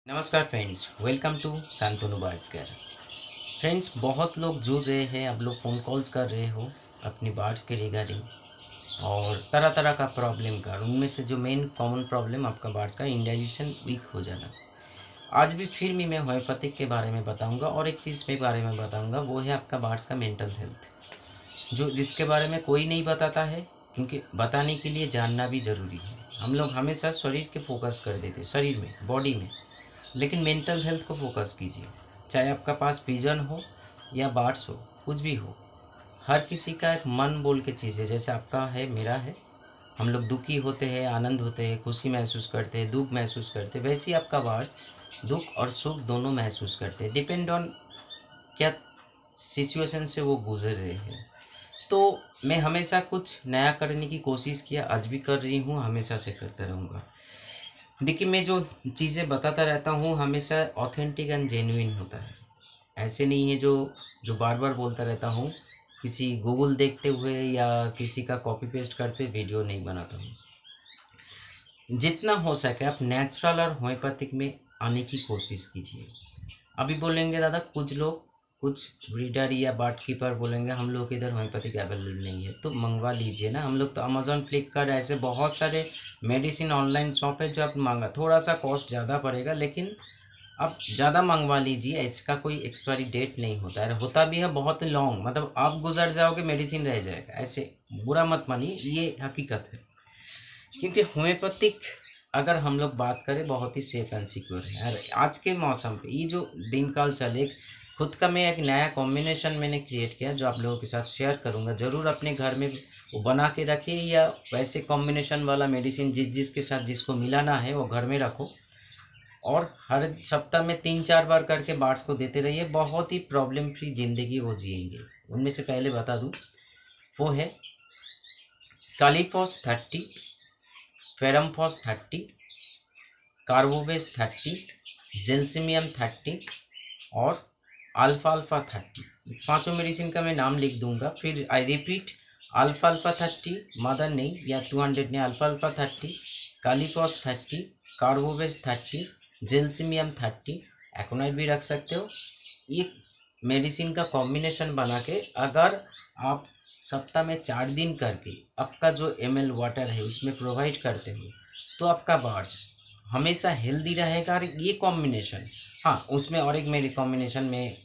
नमस्कार friends, welcome to Shantanu बार्ड्स care. Friends, बहुत लोग जुड़ रहे हैं, आप लोग फ़ोन कॉल्स कर रहे हो अपनी बार्ड्स के रिगार्डिंग और तरह तरह का प्रॉब्लम का। उनमें से जो मेन कॉमन प्रॉब्लम आपका बार्ड्स का इंडाइजेशन वीक हो जाना। आज भी फिर मैं होम्योपैथिक के बारे में बताऊंगा और एक चीज़ के बारे में बताऊंगा, वो है आपका बार्ड्स का मेंटल हेल्थ, जो जिसके बारे में कोई नहीं बताता है, क्योंकि बताने के लिए जानना भी ज़रूरी है। हम लोग हमेशा शरीर के फोकस कर देते, शरीर में, बॉडी में, लेकिन मेंटल हेल्थ को फोकस कीजिए। चाहे आपका पास विजन हो या बार्ड्स हो, कुछ भी हो, हर किसी का एक मन बोल के चीज़ है। जैसे आपका है, मेरा है, हम लोग दुखी होते हैं, आनंद होते हैं, खुशी महसूस करते हैं, दुख महसूस करते हैं। वैसे ही आपका बार्ड्स दुख और सुख दोनों महसूस करते हैं, डिपेंड ऑन क्या सिचुएशन से वो गुजर रहे हैं। तो मैं हमेशा कुछ नया करने की कोशिश किया, आज भी कर रही हूँ, हमेशा से करता रहूँगा। देखिए, मैं जो चीज़ें बताता रहता हूँ हमेशा ऑथेंटिक एंड जेन्युइन होता है। ऐसे नहीं है जो जो बार बार बोलता रहता हूँ, किसी गूगल देखते हुए या किसी का कॉपी पेस्ट करते हुए वीडियो नहीं बनाता हूँ। जितना हो सके आप नेचुरल और होम्योपैथिक में आने की कोशिश कीजिए। अभी बोलेंगे दादा, कुछ लोग, कुछ ब्रीडर या बाट कीपर बोलेंगे हम लोग के इधर होम्योपैथिक अवेलेबल नहीं है, तो मंगवा लीजिए ना। हम लोग तो अमेजोन, फ्लिपकार्ट, ऐसे बहुत सारे मेडिसिन ऑनलाइन शॉप है जो आप मांगा, थोड़ा सा कॉस्ट ज़्यादा पड़ेगा, लेकिन आप ज़्यादा मंगवा लीजिए। इसका कोई एक्सपायरी डेट नहीं होता है, होता भी है बहुत लॉन्ग, मतलब आप गुजर जाओगे, मेडिसिन रह जाएगा। ऐसे बुरा मत मानिए, ये हकीकत है। क्योंकि होम्योपैथिक अगर हम लोग बात करें, बहुत ही सेफ एंड सिक्योर है। और आज के मौसम पे ये जो दिन काल चले, खुद का मैं एक नया कॉम्बिनेशन मैंने क्रिएट किया जो आप लोगों के साथ शेयर करूंगा। ज़रूर अपने घर में वो बना के रखिए, या वैसे कॉम्बिनेशन वाला मेडिसिन जिसके साथ जिसको मिलाना है वो घर में रखो, और हर सप्ताह में 3-4 बार करके बार्ड्स को देते रहिए। बहुत ही प्रॉब्लम फ्री ज़िंदगी वो जिएंगे। उनमें से पहले बता दूँ, वो है कालीफॉस 30, फेरमफॉस 30, कार्बोवेज 30, जेल्सिमियम 30 और अल्फा 30। पांचों मेडिसिन का मैं नाम लिख दूंगा, फिर आई रिपीट। अल्फा 30, मदर नहीं या 200 नहीं, अल्फा 30, कालीफॉस 30, कार्बोवेज 30, जेल्सिमियम 30, एकोनाइट भी रख सकते हो। ये मेडिसिन का कॉम्बिनेशन बना के अगर आप सप्ताह में 4 दिन करके आपका जो ml वाटर है उसमें प्रोवाइड करते हो, तो आपका बार्ड्स हमेशा हेल्दी रहेगा। और ये कॉम्बिनेशन, हाँ, उसमें और एक मेरी कॉम्बिनेशन में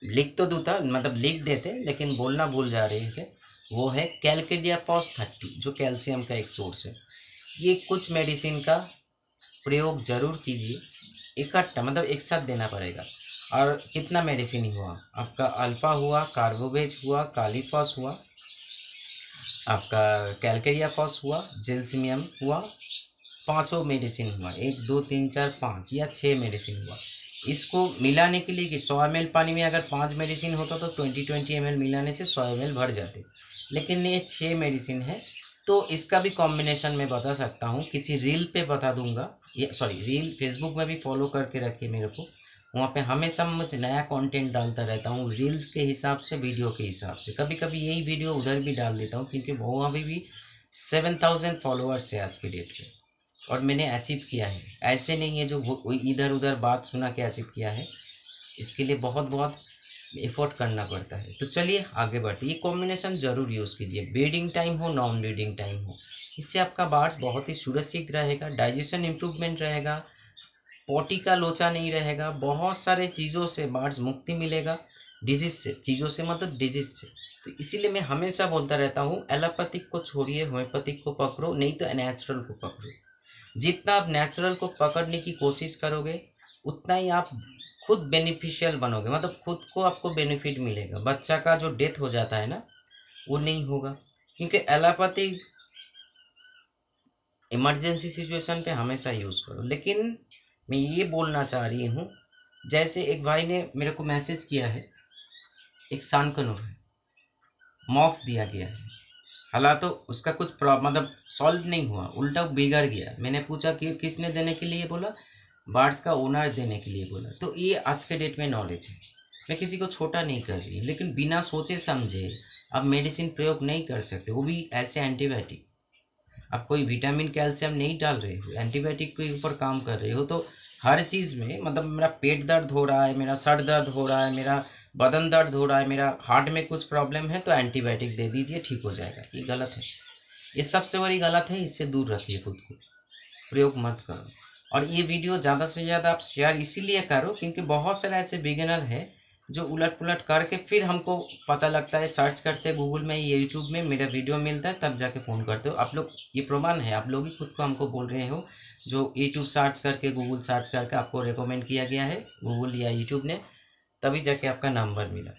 लिख तो दूँ था, मतलब लिख देते, लेकिन बोलना भूल जा रहे थे, वो है कैलकेडिया पॉस 30, जो कैल्शियम का एक सोर्स है। ये कुछ मेडिसिन का प्रयोग जरूर कीजिए इकट्ठा, मतलब एक साथ देना पड़ेगा। और कितना मेडिसिन हुआ आपका, अल्फा हुआ, कार्बोवेज हुआ, कालीफॉस हुआ, आपका कैलकेरिया फॉस हुआ, जेल्सिमियम हुआ, पांचों मेडिसिन हुआ, 1 2 3 4 5 या 6 मेडिसिन हुआ। इसको मिलाने के लिए कि 100 ml पानी में अगर 5 मेडिसिन होता तो 20 ml मिलाने से 100 ml भर जाते, लेकिन ये 6 मेडिसिन है। तो इसका भी कॉम्बिनेशन मैं बता सकता हूँ, किसी रील पे बता दूंगा, ये सॉरी रील फेसबुक में भी फॉलो करके रखिए मेरे को, वहाँ पे हमेशा मुझे नया कंटेंट डालता रहता हूँ, रील्स के हिसाब से, वीडियो के हिसाब से। कभी कभी यही वीडियो उधर भी डाल देता हूँ, क्योंकि वो अभी भी 7000 फॉलोअर्स है आज के डेट पे, और मैंने अचीव किया है। ऐसे नहीं है जो इधर उधर बात सुना के अचीव किया है, इसके लिए बहुत बहुत एफर्ट करना पड़ता है। तो चलिए आगे बढ़ते, ये कॉम्बिनेशन जरूर यूज़ कीजिए, ब्रीडिंग टाइम हो, नॉन ब्रीडिंग टाइम हो। इससे आपका बार्ड्स बहुत ही सुरक्षित रहेगा, डाइजेशन इम्प्रूवमेंट रहेगा, पोटी का लोचा नहीं रहेगा, बहुत सारे चीज़ों से बार्ड्स मुक्ति मिलेगा, डिजीज से, चीज़ों से मतलब डिजीज से। तो इसीलिए मैं हमेशा बोलता रहता हूँ, एलोपैथिक को छोड़िए, होम्योपैथिक को पकड़ो, नहीं तो नेचुरल को पकड़ो। जितना आप नेचुरल को पकड़ने की कोशिश करोगे, उतना ही आप खुद बेनिफिशियल बनोगे, मतलब खुद को आपको बेनिफिट मिलेगा। बच्चा का जो डेथ हो जाता है ना, वो नहीं होगा, क्योंकि एलोपैथिक इमरजेंसी सिचुएशन पे हमेशा यूज़ करो। लेकिन मैं ये बोलना चाह रही हूँ, जैसे एक भाई ने मेरे को मैसेज किया है, एक शानकनुर है, मॉक्स दिया गया है, हालांकि तो उसका कुछ मतलब सॉल्व नहीं हुआ, उल्टा बिगड़ गया। मैंने पूछा कि किसने देने के लिए बोला, बार्ड्स का ओनर देने के लिए बोला। तो ये आज के डेट में नॉलेज है, मैं किसी को छोटा नहीं कर रही, लेकिन बिना सोचे समझे आप मेडिसिन प्रयोग नहीं कर सकते, वो भी ऐसे एंटीबायोटिक। आप कोई विटामिन कैल्शियम नहीं डाल रहे हो, एंटीबायोटिक के ऊपर काम कर रहे हो, तो हर चीज़ में, मतलब मेरा पेट दर्द हो रहा है, मेरा सर दर्द हो रहा है, मेरा बदन दर्द हो रहा है, मेरा हार्ट में कुछ प्रॉब्लम है तो एंटीबायोटिक दे दीजिए ठीक हो जाएगा। ये गलत है, ये सबसे बड़ी गलत है। इससे दूर रखिए खुद को, प्रयोग मत करो। और ये वीडियो ज़्यादा से ज़्यादा आप शेयर इसीलिए करो क्योंकि बहुत सारे ऐसे बिगिनर हैं जो उलट पुलट करके फिर हमको पता लगता है, सर्च करते हैं गूगल में, यूट्यूब में मेरा वीडियो मिलता है तब जाके फ़ोन करते हो आप लोग। ये प्रमाण है, आप लोग ही खुद को हमको बोल रहे हो, जो यूट्यूब सर्च करके, गूगल सर्च करके आपको रिकमेंड किया गया है गूगल या यूट्यूब ने, तभी जाके आपका नंबर मिला।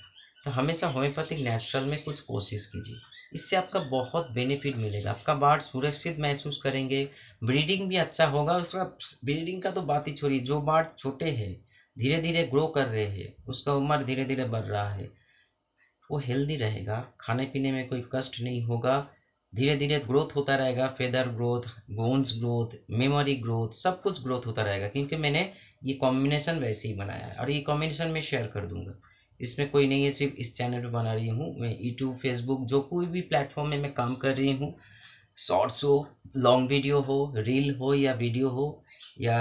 तो हमेशा होम्योपैथिक नेचुरल में कुछ कोशिश कीजिए, इससे आपका बहुत बेनिफिट मिलेगा। आपका बार्ड सुरक्षित महसूस करेंगे, ब्रीडिंग भी अच्छा होगा। उसका ब्रीडिंग का तो बात ही छोड़िए, जो बार्ड छोटे हैं, धीरे धीरे ग्रो कर रहे हैं, उसका उम्र धीरे धीरे बढ़ रहा है, वो हेल्दी रहेगा, खाने पीने में कोई कष्ट नहीं होगा, धीरे धीरे ग्रोथ होता रहेगा, feather growth, bones growth, memory growth, सब कुछ ग्रोथ होता रहेगा। क्योंकि मैंने ये कॉम्बिनेशन वैसे ही बनाया है और ये कॉम्बिनेशन मैं शेयर कर दूंगा। इसमें कोई नहीं है, सिर्फ इस चैनल पे बना रही हूँ मैं। यूट्यूब, फेसबुक, जो कोई भी प्लेटफॉर्म में मैं काम कर रही हूँ, शॉर्ट्स हो, लॉन्ग वीडियो हो, रील हो या वीडियो हो या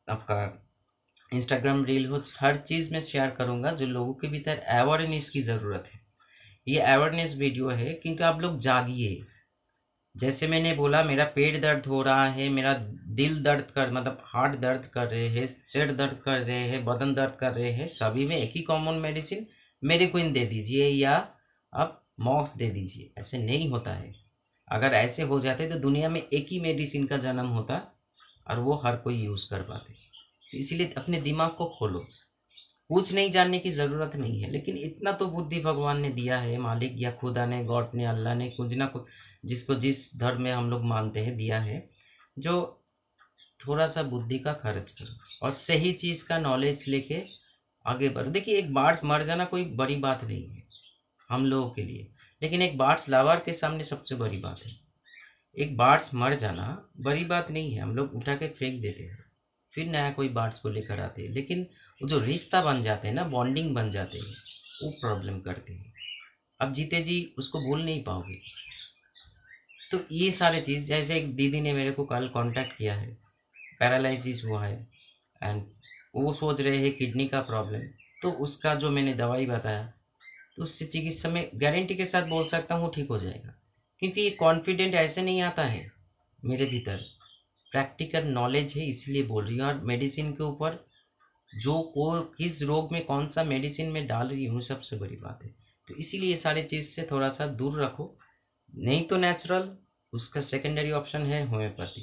आपका इंस्टाग्राम रील हो, हर चीज़ में शेयर करूँगा जो लोगों के भीतर अवेयरनेस की ज़रूरत है। ये अवेयरनेस वीडियो है क्योंकि आप लोग जागिए। जैसे मैंने बोला, मेरा पेट दर्द हो रहा है, मेरा दिल दर्द कर, मतलब हार्ट दर्द कर रहे हैं, सिर दर्द कर रहे हैं, बदन दर्द कर रहे हैं, सभी में एक ही कॉमन मेडिसिन मेडिक्विन दे दीजिए या आप मॉक्स दे दीजिए। ऐसे नहीं होता है। अगर ऐसे हो जाते तो दुनिया में एक ही मेडिसिन का जन्म होता और वो हर कोई यूज़ कर पाते। तो इसीलिए अपने दिमाग को खोलो, कुछ नहीं जानने की ज़रूरत नहीं है, लेकिन इतना तो बुद्धि भगवान ने दिया है, मालिक या खुदा ने, गॉड ने, अल्लाह ने, कुछ ना कुछ, जिसको जिस धर्म में हम लोग मानते हैं दिया है, जो थोड़ा सा बुद्धि का खर्च करो और सही चीज़ का नॉलेज लेके आगे बढ़ो। देखिए, एक बार्ड्स मर जाना कोई बड़ी बात नहीं है हम लोगों के लिए, लेकिन एक बार्ड्स लावर के सामने सबसे बड़ी बात है। एक बार्ड्स मर जाना बड़ी बात नहीं है, हम लोग उठा के फेंक देते हैं, फिर नया कोई बार्ड्स को लेकर आते हैं, लेकिन वो जो रिश्ता बन जाते हैं ना, बॉन्डिंग बन जाते हैं, वो प्रॉब्लम करते हैं। अब जीते जी उसको भूल नहीं पाओगे। तो ये सारे चीज़, जैसे एक दीदी ने मेरे को कल कांटेक्ट किया है, पैरालिसिस हुआ है एंड वो सोच रहे हैं किडनी का प्रॉब्लम, तो उसका जो मैंने दवाई बताया, तो उससे चिकित्सा में गारंटी के साथ बोल सकता हूँ ठीक हो जाएगा। क्योंकि ये कॉन्फिडेंट ऐसे नहीं आता है, मेरे भीतर प्रैक्टिकल नॉलेज है, इसलिए बोल रही हूँ। और मेडिसिन के ऊपर जो को किस रोग में कौन सा मेडिसिन में डाल रही हूँ, सबसे बड़ी बात है। तो इसीलिए ये सारी चीज़ से थोड़ा सा दूर रखो, नहीं तो नेचुरल, उसका सेकेंडरी ऑप्शन है होम्योपैथी।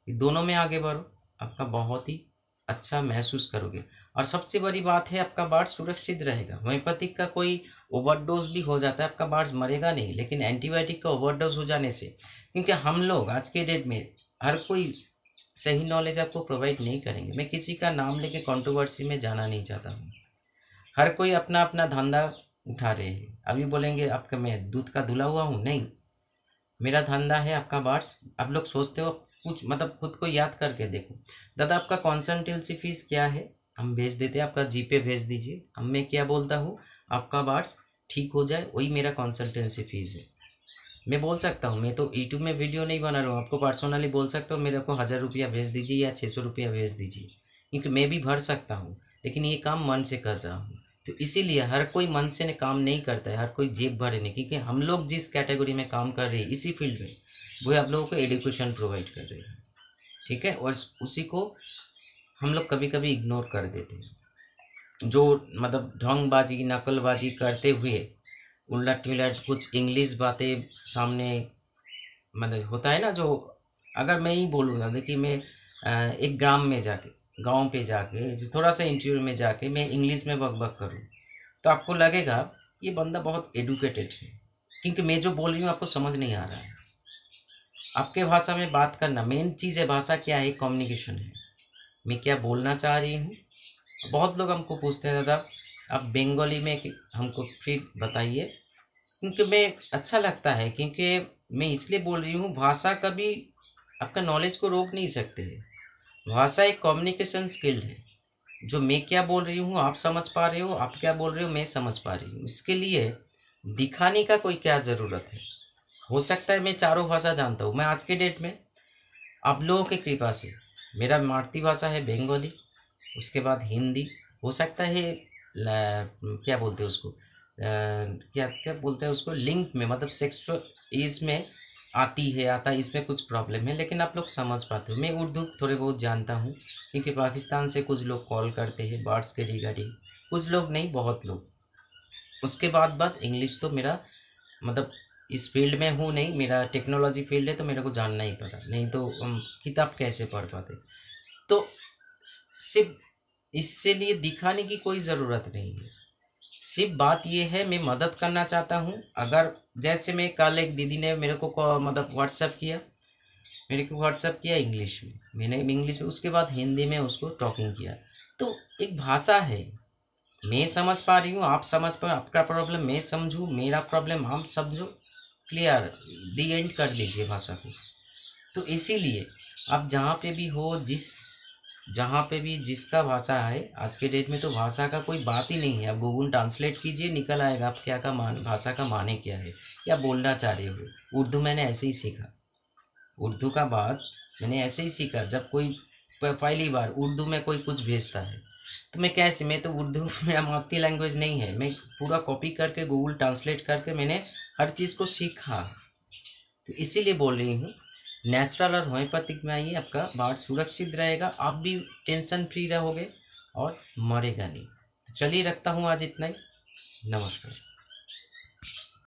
ये दोनों में आगे बढ़ो, आपका बहुत ही अच्छा महसूस करोगे। और सबसे बड़ी बात है, आपका बार्ड सुरक्षित रहेगा। होम्योपैथिक का कोई ओवरडोज भी हो जाता है, आपका बार्ड मरेगा नहीं, लेकिन एंटीबायोटिक का ओवरडोज हो जाने से, क्योंकि हम लोग आज के डेट में हर कोई सही नॉलेज आपको प्रोवाइड नहीं करेंगे। मैं किसी का नाम लेके कंट्रोवर्सी में जाना नहीं चाहता हूँ। हर कोई अपना अपना धंधा उठा रहे हैं। अभी बोलेंगे आपका मैं दूध का धुला हुआ हूँ, नहीं, मेरा धंधा है आपका बार्ड्स। आप लोग सोचते हो कुछ, मतलब खुद को याद करके देखो, दादा आपका कंसल्टेंसी फीस क्या है, हम भेज देते हैं, आपका जीपे भेज दीजिए। हम मैं क्या बोलता हूँ, आपका बार्ड्स ठीक हो जाए, वही मेरा कंसल्टेंसी फीस है। मैं बोल सकता हूँ, मैं तो यूट्यूब में वीडियो नहीं बना रहा हूँ, आपको पर्सनली बोल सकता हूँ मेरे को 1000 रुपया भेज दीजिए या 600 रुपया भेज दीजिए, क्योंकि मैं भी भर सकता हूँ, लेकिन ये काम मन से कर रहा हूँ। तो इसीलिए हर कोई मन से काम नहीं करता है, हर कोई जेब भरे नहीं, क्योंकि हम लोग जिस कैटेगरी में काम कर रहे हैं इसी फील्ड में, वो आप लोगों को एजुकेशन प्रोवाइड कर रहे हैं, ठीक है। और उसी को हम लोग कभी कभी इग्नोर कर देते हैं, जो मतलब ढोंगबाजी, नकलबाजी करते हुए उलट विलट कुछ इंग्लिश बातें सामने, मतलब होता है ना, जो अगर मैं ही बोलूँगा, देखिए मैं एक ग्राम में जाके, गांव पे जाके, जो थोड़ा सा इंटरव्यू में जाके मैं इंग्लिश में बक करूँ, तो आपको लगेगा ये बंदा बहुत एडुकेटेड है, क्योंकि मैं जो बोल रही हूँ आपको समझ नहीं आ रहा है। आपके भाषा में बात करना मेन चीज़ है। भाषा क्या है, कम्युनिकेशन है, मैं क्या बोलना चाह रही हूँ। बहुत लोग हमको पूछते हैं, दादा आप बंगाली में हमको फिर बताइए, क्योंकि मैं अच्छा लगता है, क्योंकि मैं इसलिए बोल रही हूँ, भाषा कभी आपका नॉलेज को रोक नहीं सकते है। भाषा एक कम्युनिकेशन स्किल है, जो मैं क्या बोल रही हूँ आप समझ पा रहे हो, आप क्या बोल रहे हो मैं समझ पा रही हूँ। इसके लिए दिखाने का कोई क्या ज़रूरत है। हो सकता है मैं चारों भाषा जानता हूँ, मैं आज के डेट में आप लोगों की कृपा से, मेरा मातृभाषा है बंगाली, उसके बाद हिंदी, हो सकता है क्या बोलते हैं उसको, क्या क्या बोलते हैं उसको, लिंक में मतलब सेक्स इसमें आती है, आता है, इसमें कुछ प्रॉब्लम है, लेकिन आप लोग समझ पाते हो। मैं उर्दू थोड़े बहुत जानता हूँ, क्योंकि पाकिस्तान से कुछ लोग कॉल करते हैं बर्ड्स के रिगार्डिंग, कुछ लोग नहीं, बहुत लोग। उसके बाद इंग्लिश तो मेरा मतलब इस फील्ड में हूँ नहीं, मेरा टेक्नोलॉजी फील्ड है, तो मेरे को जानना ही पड़ा, नहीं तो हम किताब कैसे पढ़ पाते। तो सिर्फ इससे लिए दिखाने की कोई ज़रूरत नहीं है। सिर्फ बात ये है, मैं मदद करना चाहता हूँ। अगर जैसे मैं कल एक दीदी ने मेरे को मतलब व्हाट्सअप किया, मेरे को व्हाट्सअप किया इंग्लिश में, मैंने इंग्लिश में, उसके बाद हिंदी में उसको टॉकिंग किया। तो एक भाषा है, मैं समझ पा रही हूँ, आप समझ पा, आपका प्रॉब्लम मैं समझूँ, मेरा प्रॉब्लम हम समझो, क्लियर, दी एंड कर लीजिए भाषा को। तो इसीलिए आप जहाँ पे भी हो, जहाँ पे भी जिसका भाषा है, आज के डेट में तो भाषा का कोई बात ही नहीं है। आप गूगल ट्रांसलेट कीजिए, निकल आएगा आप क्या का मान, भाषा का माने क्या है, या बोलना चाह रहे हो। उर्दू मैंने ऐसे ही सीखा, उर्दू का बात मैंने ऐसे ही सीखा। जब कोई पहली बार उर्दू में कोई कुछ भेजता है, तो मैं कैसे, मैं तो उर्दू मेरा मातृ लैंग्वेज नहीं है, मैं पूरा कॉपी करके गूगल ट्रांसलेट करके मैंने हर चीज़ को सीखा। तो इसीलिए बोल रही हूँ, नेचुरल और होम्योपैथिक में आइए, आपका बाढ़ सुरक्षित रहेगा, आप भी टेंशन फ्री रहोगे और मरेगा नहीं। तो चलिए, रखता हूँ आज इतना ही। नमस्कार।